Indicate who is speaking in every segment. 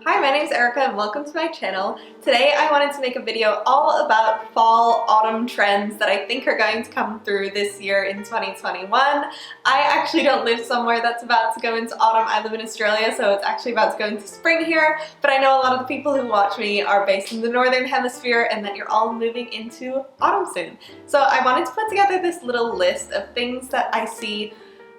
Speaker 1: Hi, my name is Erica and welcome to my channel. Today I wanted to make a video all about fall autumn trends that I think are going to come through this year in 2021. I actually don't live somewhere that's about to go into autumn. I live in Australia, so it's actually about to go into spring here, but I know a lot of the people who watch me are based in the northern hemisphere and that you're all moving into autumn soon. So I wanted to put together this little list of things that I see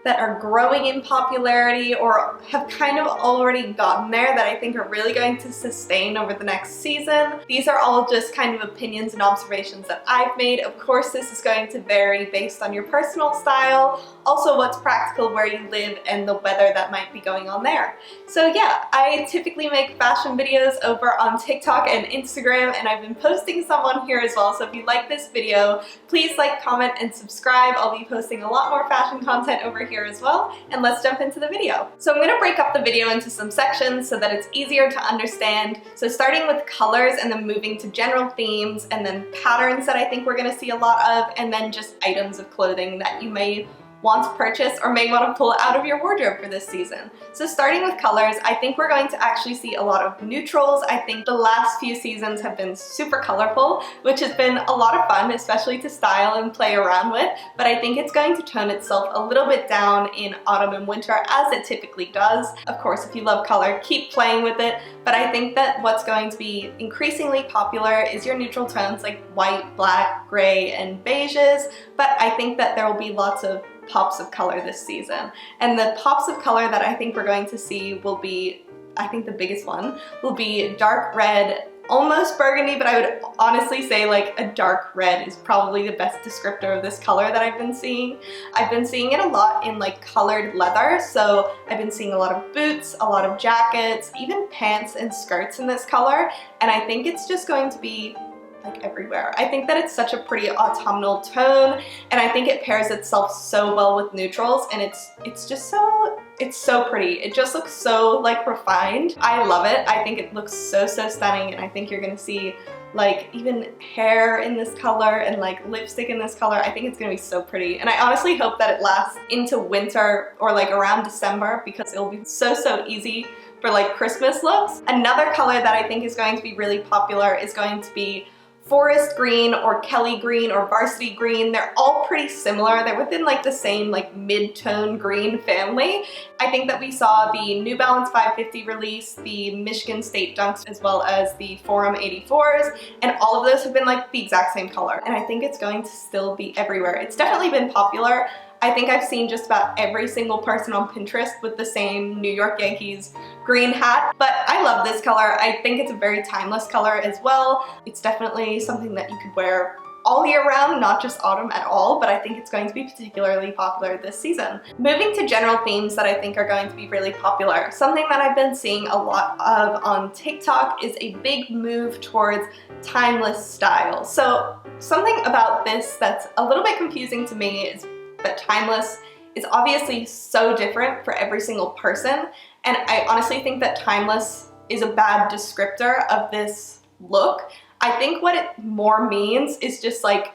Speaker 1: that are growing in popularity or have kind of already gotten there that I think are really going to sustain over the next season. These are all just kind of opinions and observations that I've made. Of course, this is going to vary based on your personal style, also what's practical where you live and the weather that might be going on there. So yeah, I typically make fashion videos over on TikTok and Instagram, and I've been posting some on here as well. So if you like this video, please like, comment, and subscribe. I'll be posting a lot more fashion content over here as well, and let's jump into the video. So I'm going to break up the video into some sections so that it's easier to understand. So starting with colors and then moving to general themes and then patterns that I think we're going to see a lot of, and then just items of clothing that you may want to purchase or may want to pull out of your wardrobe for this season. So starting with colors, I think we're going to actually see a lot of neutrals. I think the last few seasons have been super colorful, which has been a lot of fun, especially to style and play around with, but I think it's going to tone itself a little bit down in autumn and winter as it typically does. Of course, if you love color, keep playing with it, but I think that what's going to be increasingly popular is your neutral tones like white, black, gray, and beiges, but I think that there will be lots of pops of color this season. And the pops of color that I think we're going to see will be, I think the biggest one, will be dark red, almost burgundy, but I would honestly say like a dark red is probably the best descriptor of this color that I've been seeing. I've been seeing it a lot in like colored leather, so I've been seeing a lot of boots, a lot of jackets, even pants and skirts in this color, and I think it's just going to be like everywhere. I think that it's such a pretty autumnal tone, and I think it pairs itself so well with neutrals, and it's just so, it's so pretty. It just looks so like refined. I love it. I think it looks so stunning, and I think you're gonna see like even hair in this color and like lipstick in this color. I think it's gonna be so pretty, and I honestly hope that it lasts into winter or like around December, because it'll be so easy for like Christmas looks. Another color that I think is going to be really popular is going to be forest green or Kelly green or varsity green. They're all pretty similar. They're within like the same like mid-tone green family. I think that we saw the New Balance 550 release, the Michigan State Dunks, as well as the Forum 84s, and all of those have been like the exact same color, and I think it's going to still be everywhere. It's definitely been popular. I think I've seen just about every single person on Pinterest with the same New York Yankees green hat, but I love this color. I think it's a very timeless color as well. It's definitely something that you could wear all year round, not just autumn at all, but I think it's going to be particularly popular this season. Moving to general themes that I think are going to be really popular, something that I've been seeing a lot of on TikTok is a big move towards timeless style. So something about this that's a little bit confusing to me is that timeless is obviously so different for every single person, and I honestly think that timeless is a bad descriptor of this look. I think what it more means is just like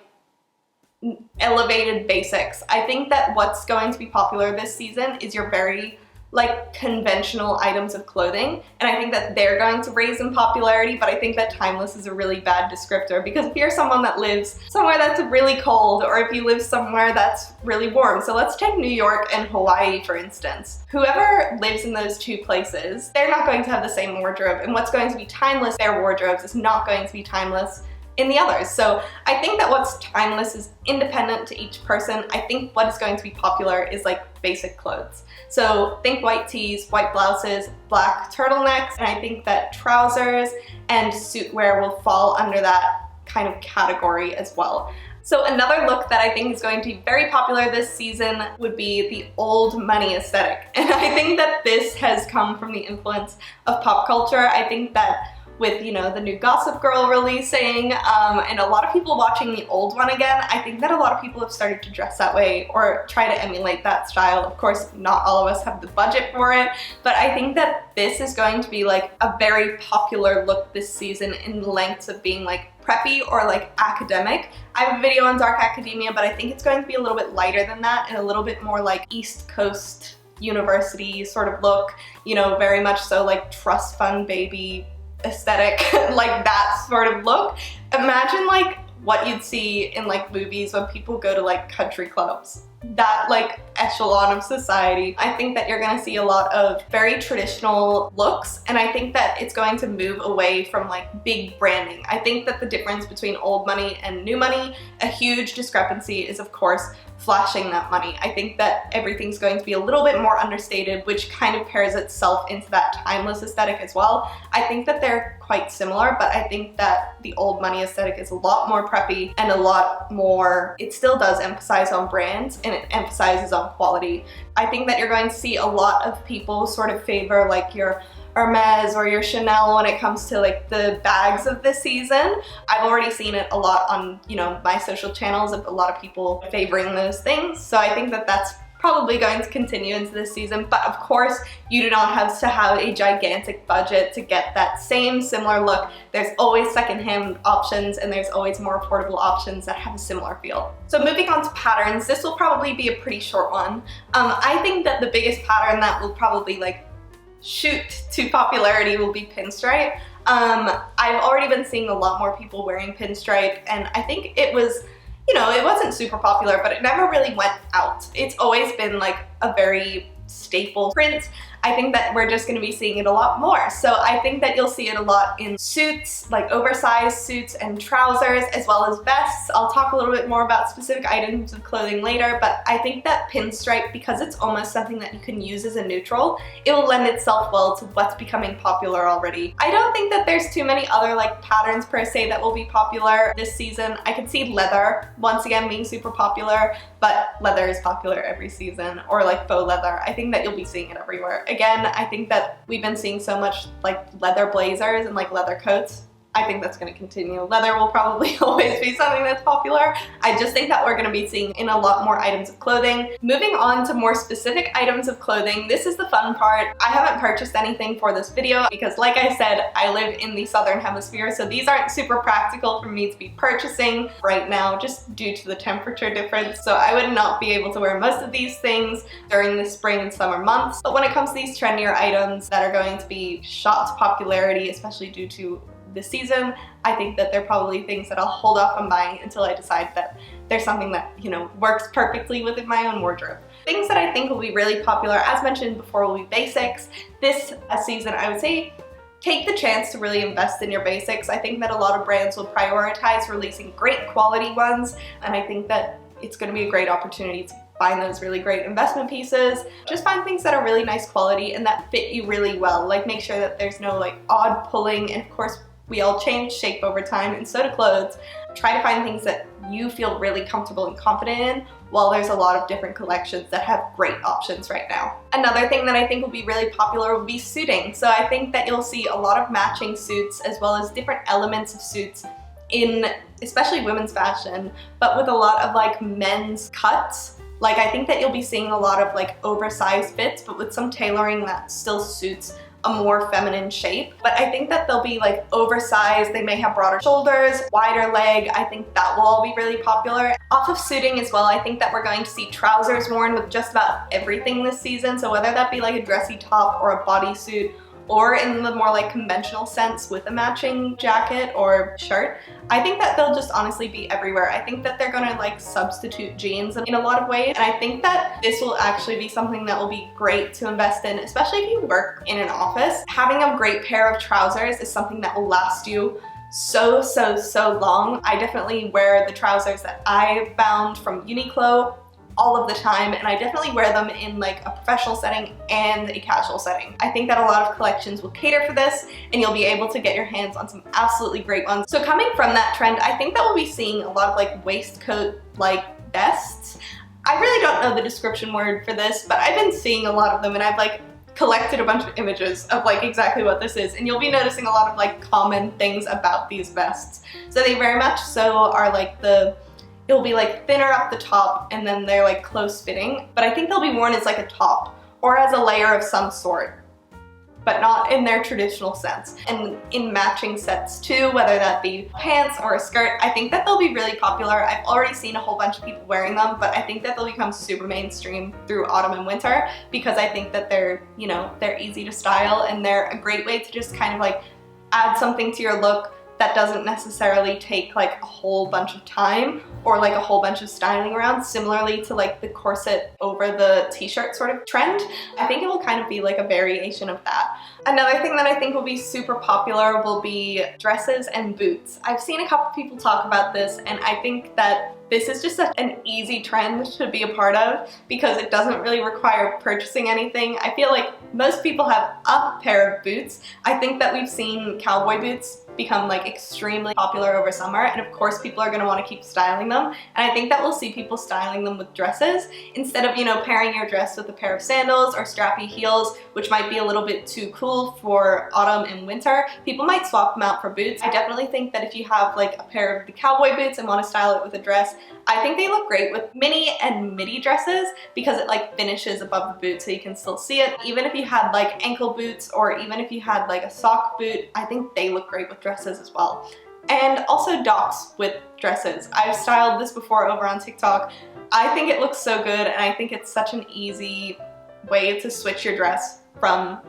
Speaker 1: elevated basics. I think that what's going to be popular this season is your very like conventional items of clothing, and I think that they're going to raise in popularity, but I think that timeless is a really bad descriptor, because if you're someone that lives somewhere that's really cold, or if you live somewhere that's really warm, so let's take New York and Hawaii for instance. Whoever lives in those two places, they're not going to have the same wardrobe, and what's going to be timeless, their wardrobes, is not going to be timeless in the others. So I think that what's timeless is independent to each person. I think what is going to be popular is like basic clothes. So think white tees, white blouses, black turtlenecks, and I think that trousers and suit wear will fall under that kind of category as well. So another look that I think is going to be very popular this season would be the old money aesthetic. And I think that this has come from the influence of pop culture. I think that with, you know, the new Gossip Girl releasing, and a lot of people watching the old one again, I think that a lot of people have started to dress that way or try to emulate that style. Of course, not all of us have the budget for it, but I think that this is going to be like a very popular look this season in the lengths of being like preppy or like academic. I have a video on dark academia, but I think it's going to be a little bit lighter than that and a little bit more like East Coast university sort of look, you know, very much so like trust fund baby aesthetic, like that sort of look. Imagine like what you'd see in like movies when people go to like country clubs. That like echelon of society. I think that you're going to see a lot of very traditional looks, and I think that it's going to move away from like big branding. I think that the difference between old money and new money, a huge discrepancy is of course flashing that money. I think that everything's going to be a little bit more understated, which kind of pairs itself into that timeless aesthetic as well. I think that they're quite similar, but I think that the old money aesthetic is a lot more preppy and a lot more, it still does emphasize on brands and it emphasizes on quality. I think that you're going to see a lot of people sort of favor like your Hermes or your Chanel when it comes to like the bags of the season. I've already seen it a lot on, you know, my social channels of a lot of people favoring those things. So I think that that's probably going to continue into this season, but of course you do not have to have a gigantic budget to get that same similar look. There's always secondhand options and there's always more affordable options that have a similar feel. So moving on to patterns, this will probably be a pretty short one. I think that the biggest pattern that will probably like shoot to popularity will be pinstripe. I've already been seeing a lot more people wearing pinstripe, and I think it was, you know, it wasn't super popular, but it never really went out. It's always been like a very staple print. I think that we're just going to be seeing it a lot more. So I think that you'll see it a lot in suits, like oversized suits and trousers, as well as vests. I'll talk a little bit more about specific items of clothing later, but I think that pinstripe, because it's almost something that you can use as a neutral, it will lend itself well to what's becoming popular already. I don't think that there's too many other like patterns per se that will be popular this season. I could see leather once again being super popular, but leather is popular every season, or like faux leather. I think that you'll be seeing it everywhere. Again, I think that we've been seeing so much like leather blazers and like leather coats. I think that's going to continue. Leather will probably always be something that's popular. I just think that we're going to be seeing in a lot more items of clothing. Moving on to more specific items of clothing, this is the fun part. I haven't purchased anything for this video because, like I said, I live in the southern hemisphere, so these aren't super practical for me to be purchasing right now just due to the temperature difference. So I would not be able to wear most of these things during the spring and summer months. But when it comes to these trendier items that are going to be shot to popularity, especially due to this season, I think that they're probably things that I'll hold off on buying until I decide that there's something that, you know, works perfectly within my own wardrobe. Things that I think will be really popular, as mentioned before, will be basics. This season, I would say, take the chance to really invest in your basics. I think that a lot of brands will prioritize releasing great quality ones, and I think that it's going to be a great opportunity to find those really great investment pieces. Just find things that are really nice quality and that fit you really well. Like, make sure that there's no like odd pulling, and of course we all change shape over time, and so do clothes. Try to find things that you feel really comfortable and confident in, while there's a lot of different collections that have great options right now. Another thing that I think will be really popular will be suiting. So I think that you'll see a lot of matching suits as well as different elements of suits in especially women's fashion, but with a lot of like men's cuts. Like, I think that you'll be seeing a lot of like oversized fits, but with some tailoring that still suits a more feminine shape. But I think that they'll be like oversized, they may have broader shoulders, wider leg. I think that will all be really popular. Off of suiting as well, I think that we're going to see trousers worn with just about everything this season. So whether that be like a dressy top or a bodysuit, or in the more like conventional sense with a matching jacket or shirt, I think that they'll just honestly be everywhere. I think that they're gonna like substitute jeans in a lot of ways, and I think that this will actually be something that will be great to invest in, especially if you work in an office. Having a great pair of trousers is something that will last you so long. I definitely wear the trousers that I found from Uniqlo all of the time, and I definitely wear them in like a professional setting and a casual setting. I think that a lot of collections will cater for this, and you'll be able to get your hands on some absolutely great ones. So coming from that trend, I think that we'll be seeing a lot of like waistcoat like vests. I really don't know the description word for this, but I've been seeing a lot of them, and I've like collected a bunch of images of like exactly what this is, and you'll be noticing a lot of like common things about these vests. So they very much so are like it'll be like thinner up the top, and then they're like close fitting, but I think they'll be worn as like a top or as a layer of some sort. but not in their traditional sense. And in matching sets too, whether that be pants or a skirt, I think that they'll be really popular. I've already seen a whole bunch of people wearing them, but I think that they'll become super mainstream through autumn and winter because I think that they're, you know, they're easy to style and they're a great way to just kind of like add something to your look that doesn't necessarily take like a whole bunch of time or like a whole bunch of styling around, similarly to like the corset over the t-shirt sort of trend. I think it will kind of be like a variation of that. Another thing that I think will be super popular will be dresses and boots. I've seen a couple people talk about this and I think that this is just an easy trend to be a part of because it doesn't really require purchasing anything. I feel like most people have a pair of boots. I think that we've seen cowboy boots become like extremely popular over summer, and of course people are going to want to keep styling them, and I think that we'll see people styling them with dresses instead of, you know, pairing your dress with a pair of sandals or strappy heels, which might be a little bit too cool for autumn and winter. People might swap them out for boots. I definitely think that if you have like a pair of the cowboy boots and want to style it with a dress, I think they look great with mini and midi dresses because it like finishes above the boot so you can still see it. Even if you had like ankle boots or even if you had like a sock boot, I think they look great with dresses as well. And also docks with dresses. I've styled this before over on TikTok. I think it looks so good and I think it's such an easy way to switch your dress from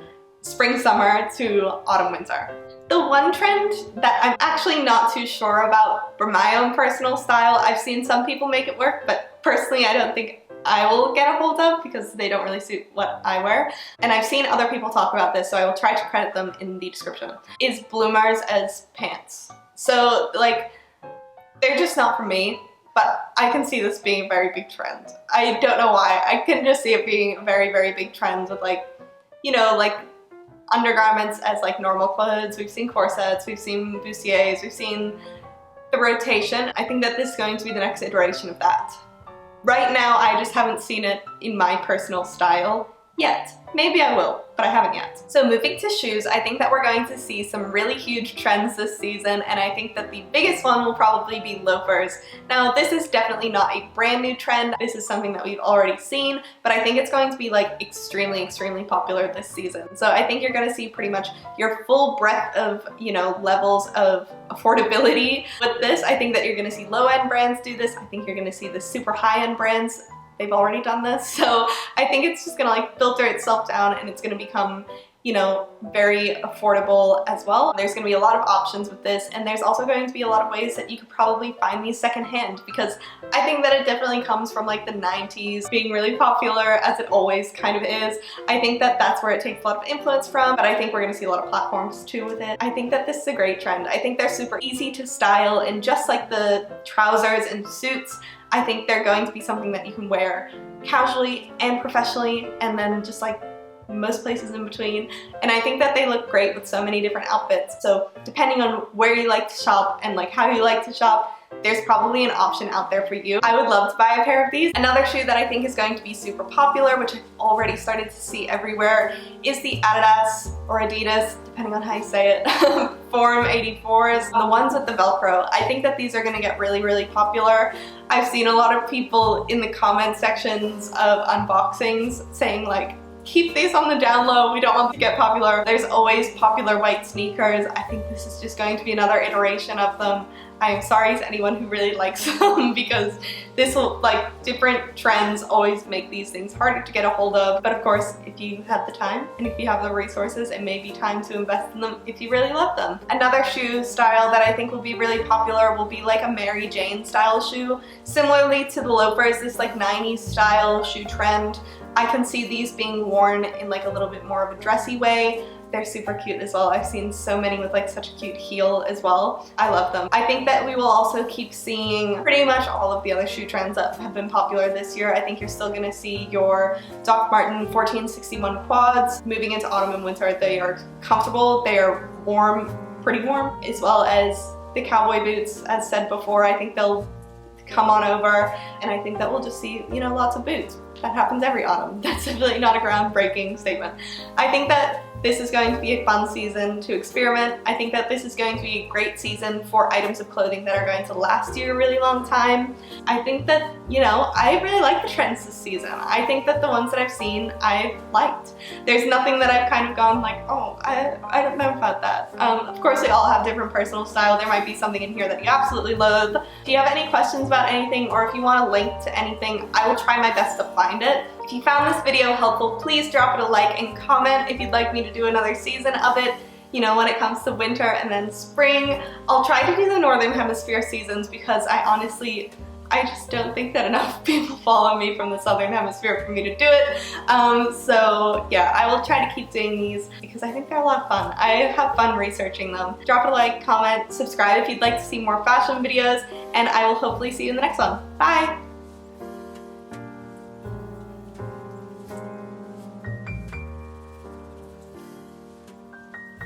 Speaker 1: spring summer to autumn winter. The one trend that I'm actually not too sure about for my own personal style, I've seen some people make it work, but personally I don't think I will get a hold of because they don't really suit what I wear. And I've seen other people talk about this, so I will try to credit them in the description, is bloomers as pants. So like, they're just not for me, but I can see this being a very big trend. I don't know why. I can just see it being a very, very big trend with like, you know, like undergarments as like normal clothes. We've seen corsets, we've seen bustiers, we've seen the rotation. I think that this is going to be the next iteration of that. Right now, I just haven't seen it in my personal style yet. Maybe I will, but I haven't yet. So moving to shoes, I think that we're going to see some really huge trends this season, and I think that the biggest one will probably be loafers. Now, this is definitely not a brand new trend. This is something that we've already seen, but I think it's going to be like extremely, extremely popular this season. So I think you're gonna see pretty much your full breadth of, you know, levels of affordability with this. I think that you're gonna see low-end brands do this. I think you're gonna see the super high-end brands. They've already done this, so I think it's just gonna like filter itself down and it's gonna become, you know, very affordable as well. There's gonna be a lot of options with this, and there's also going to be a lot of ways that you could probably find these secondhand, because I think that it definitely comes from like the 90s being really popular, as it always kind of is. I think that that's where it takes a lot of influence from, but I think we're gonna see a lot of platforms too with it. I think that this is a great trend. I think they're super easy to style, and just like the trousers and suits, I think they're going to be something that you can wear casually and professionally, and then just like most places in between. And I think that they look great with so many different outfits. So depending on where you like to shop and like how you like to shop, there's probably an option out there for you. I would love to buy a pair of these. Another shoe that I think is going to be super popular, which I've already started to see everywhere, is the Adidas or Adidas, depending on how you say it, Form 84s, the ones with the Velcro. I think that these are gonna get really, really popular. I've seen a lot of people in the comment sections of unboxings saying like, keep these on the down low, we don't want to get popular. There's always popular white sneakers. I think this is just going to be another iteration of them. I am sorry to anyone who really likes them, because this will, like, different trends always make these things harder to get a hold of. But of course, if you have the time and if you have the resources, it may be time to invest in them if you really love them. Another shoe style that I think will be really popular will be like a Mary Jane style shoe. Similarly to the loafers, this like 90s style shoe trend, I can see these being worn in like a little bit more of a dressy way. They're super cute as well. I've seen so many with like such a cute heel as well. I love them. I think that we will also keep seeing pretty much all of the other shoe trends that have been popular this year. I think you're still gonna see your Doc Marten 1461 quads. Moving into autumn and winter, they are comfortable, they are warm, pretty warm, as well as the cowboy boots. As said before, I think they'll come on over, and I think that we'll just see, you know, lots of boots. That happens every autumn. That's really not a groundbreaking statement. I think that this is going to be a fun season to experiment. I think that this is going to be a great season for items of clothing that are going to last you a really long time. I think that, you know, I really like the trends this season. I think that the ones that I've seen, I've liked. There's nothing that I've kind of gone like, oh, I don't know about that. Of course, we all have different personal style. There might be something in here that you absolutely loathe. If you have any questions about anything, or if you want a link to anything, I will try my best to find it. If you found this video helpful, please drop it a like and comment if you'd like me to do another season of it. You know, when it comes to winter and then spring. I'll try to do the Northern Hemisphere seasons because I just don't think that enough people follow me from the Southern Hemisphere for me to do it. So yeah, I will try to keep doing these because I think they're a lot of fun. I have fun researching them. Drop a like, comment, subscribe if you'd like to see more fashion videos, and I will hopefully see you in the next one. Bye!